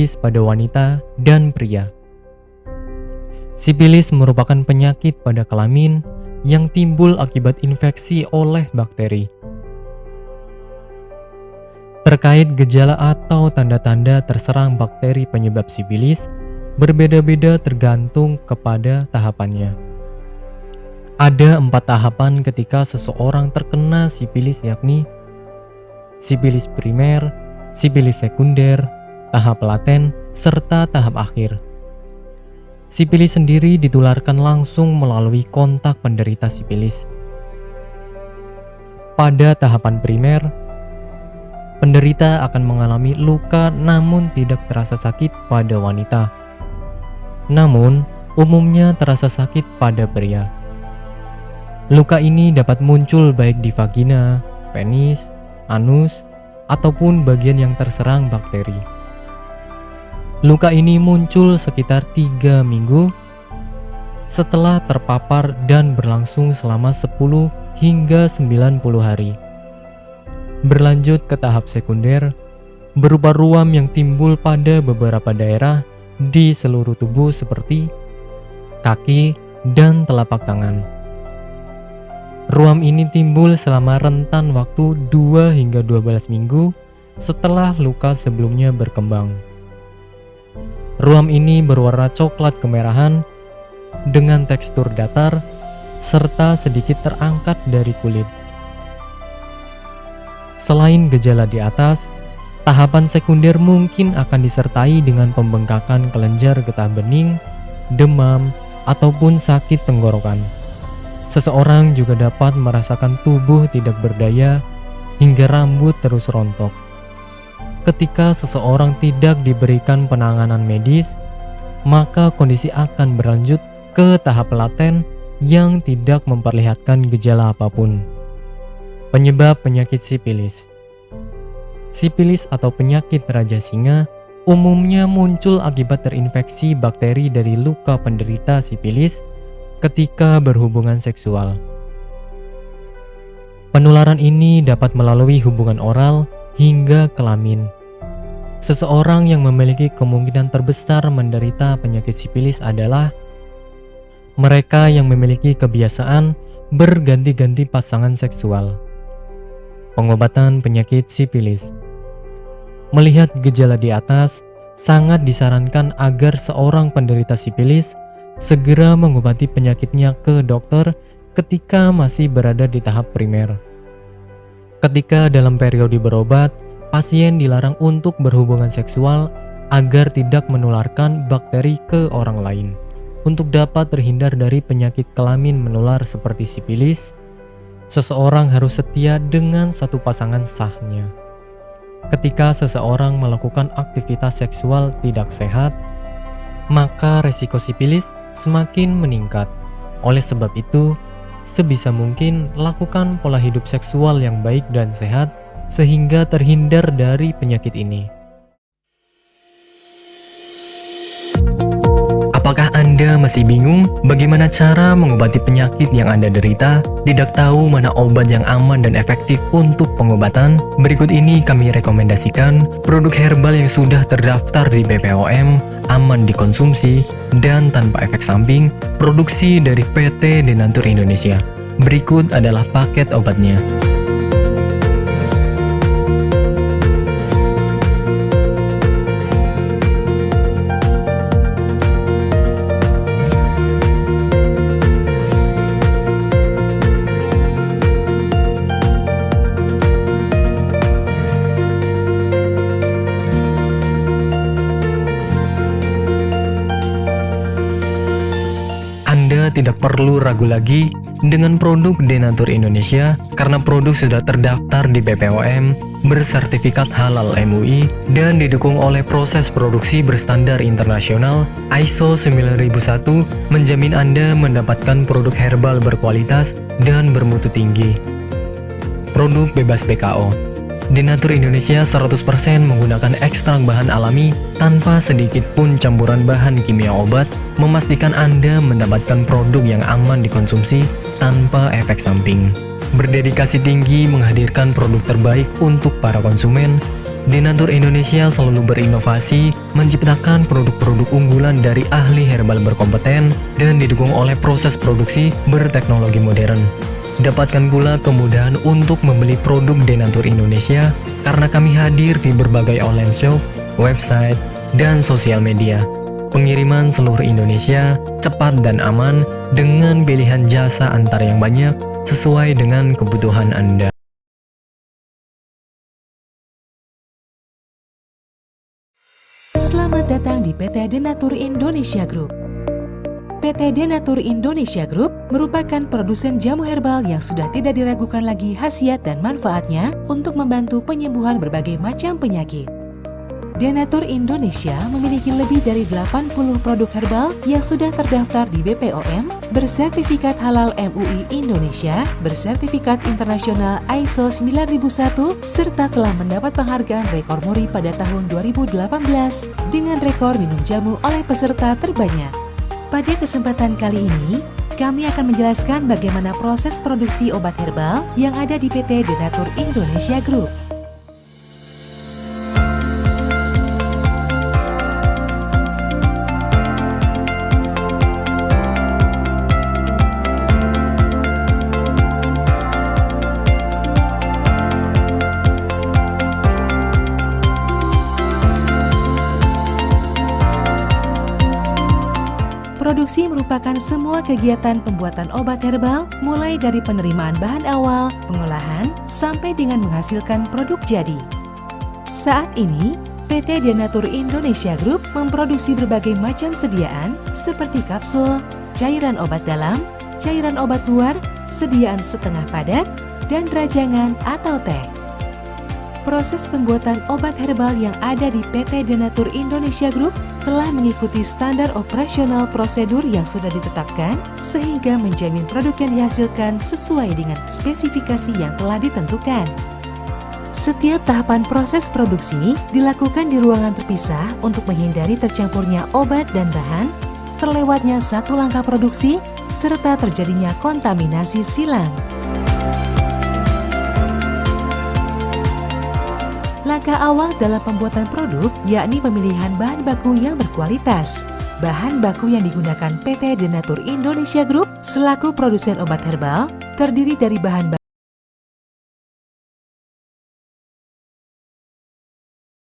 pada wanita dan pria. Sipilis merupakan penyakit pada kelamin yang timbul akibat infeksi oleh bakteri. Terkait gejala atau tanda-tanda terserang bakteri penyebab sipilis, berbeda-beda tergantung kepada tahapannya. Ada 4 tahapan ketika seseorang terkena sipilis, yakni sipilis primer, sipilis sekunder, tahap laten, serta tahap akhir. Sipilis sendiri ditularkan langsung melalui kontak penderita sipilis. Pada tahapan primer, penderita akan mengalami luka namun tidak terasa sakit pada wanita. Namun, umumnya terasa sakit pada pria. Luka ini dapat muncul baik di vagina, penis, anus, ataupun bagian yang terserang bakteri. Luka ini muncul sekitar 3 minggu setelah terpapar dan berlangsung selama 10 hingga 90 hari. Berlanjut ke tahap sekunder, berupa ruam yang timbul pada beberapa daerah di seluruh tubuh seperti kaki dan telapak tangan. Ruam ini timbul selama rentan waktu 2 hingga 12 minggu setelah luka sebelumnya berkembang. Ruam ini berwarna coklat kemerahan dengan tekstur datar serta sedikit terangkat dari kulit. Selain gejala di atas, tahapan sekunder mungkin akan disertai dengan pembengkakan kelenjar getah bening, demam, ataupun sakit tenggorokan. Seseorang juga dapat merasakan tubuh tidak berdaya hingga rambut terus rontok. Ketika seseorang tidak diberikan penanganan medis, maka kondisi akan berlanjut ke tahap laten yang tidak memperlihatkan gejala apapun. Penyebab penyakit sipilis. Sipilis atau penyakit raja singa umumnya muncul akibat terinfeksi bakteri dari luka penderita sipilis ketika berhubungan seksual. Penularan ini dapat melalui hubungan oral hingga kelamin. Seseorang yang memiliki kemungkinan terbesar menderita penyakit sipilis adalah mereka yang memiliki kebiasaan berganti-ganti pasangan seksual. Pengobatan penyakit sipilis. Melihat gejala di atas, sangat disarankan agar seorang penderita sipilis segera mengobati penyakitnya ke dokter ketika masih berada di tahap primer. Ketika dalam periode berobat, pasien dilarang untuk berhubungan seksual agar tidak menularkan bakteri ke orang lain. Untuk dapat terhindar dari penyakit kelamin menular seperti sipilis, seseorang harus setia dengan satu pasangan sahnya. Ketika seseorang melakukan aktivitas seksual tidak sehat, maka resiko sipilis semakin meningkat. Oleh sebab itu, sebisa mungkin lakukan pola hidup seksual yang baik dan sehat sehingga terhindar dari penyakit ini. Apakah Anda masih bingung bagaimana cara mengobati penyakit yang Anda derita? Tidak tahu mana obat yang aman dan efektif untuk pengobatan? Berikut ini kami rekomendasikan produk herbal yang sudah terdaftar di BPOM, aman dikonsumsi, dan tanpa efek samping, produksi dari PT Denatur Indonesia. Berikut adalah paket obatnya. Anda tidak perlu ragu lagi dengan produk Denatur Indonesia karena produk sudah terdaftar di BPOM, bersertifikat halal MUI, dan didukung oleh proses produksi berstandar internasional ISO 9001, menjamin Anda mendapatkan produk herbal berkualitas dan bermutu tinggi. Produk bebas BKO. Denatur Indonesia 100% menggunakan ekstrak bahan alami tanpa sedikit pun campuran bahan kimia obat, memastikan Anda mendapatkan produk yang aman dikonsumsi tanpa efek samping. Berdedikasi tinggi menghadirkan produk terbaik untuk para konsumen, Denatur Indonesia selalu berinovasi, menciptakan produk-produk unggulan dari ahli herbal berkompeten dan didukung oleh proses produksi berteknologi modern. Dapatkan pula kemudahan untuk membeli produk Denatur Indonesia karena kami hadir di berbagai online shop, website, dan sosial media. Pengiriman seluruh Indonesia cepat dan aman dengan pilihan jasa antar yang banyak sesuai dengan kebutuhan Anda. Selamat datang di PT Denatur Indonesia Group. PT Denatur Indonesia Group merupakan produsen jamu herbal yang sudah tidak diragukan lagi khasiat dan manfaatnya untuk membantu penyembuhan berbagai macam penyakit. Denatur Indonesia memiliki lebih dari 80 produk herbal yang sudah terdaftar di BPOM, bersertifikat halal MUI Indonesia, bersertifikat internasional ISO 9001, serta telah mendapat penghargaan rekor muri pada tahun 2018 dengan rekor minum jamu oleh peserta terbanyak. Pada kesempatan kali ini, kami akan menjelaskan bagaimana proses produksi obat herbal yang ada di PT Denatur Indonesia Group. Produksi merupakan semua kegiatan pembuatan obat herbal, mulai dari penerimaan bahan awal, pengolahan, sampai dengan menghasilkan produk jadi. Saat ini, PT Denatur Indonesia Group memproduksi berbagai macam sediaan seperti kapsul, cairan obat dalam, cairan obat luar, sediaan setengah padat, dan rajangan atau teh. Proses pembuatan obat herbal yang ada di PT Denatur Indonesia Group telah mengikuti standar operasional prosedur yang sudah ditetapkan sehingga menjamin produk yang dihasilkan sesuai dengan spesifikasi yang telah ditentukan. Setiap tahapan proses produksi dilakukan di ruangan terpisah untuk menghindari tercampurnya obat dan bahan, terlewatnya satu langkah produksi, serta terjadinya kontaminasi silang. Langkah awal dalam pembuatan produk yakni pemilihan bahan baku yang berkualitas. Bahan baku yang digunakan PT Denatur Indonesia Group selaku produsen obat herbal terdiri dari bahan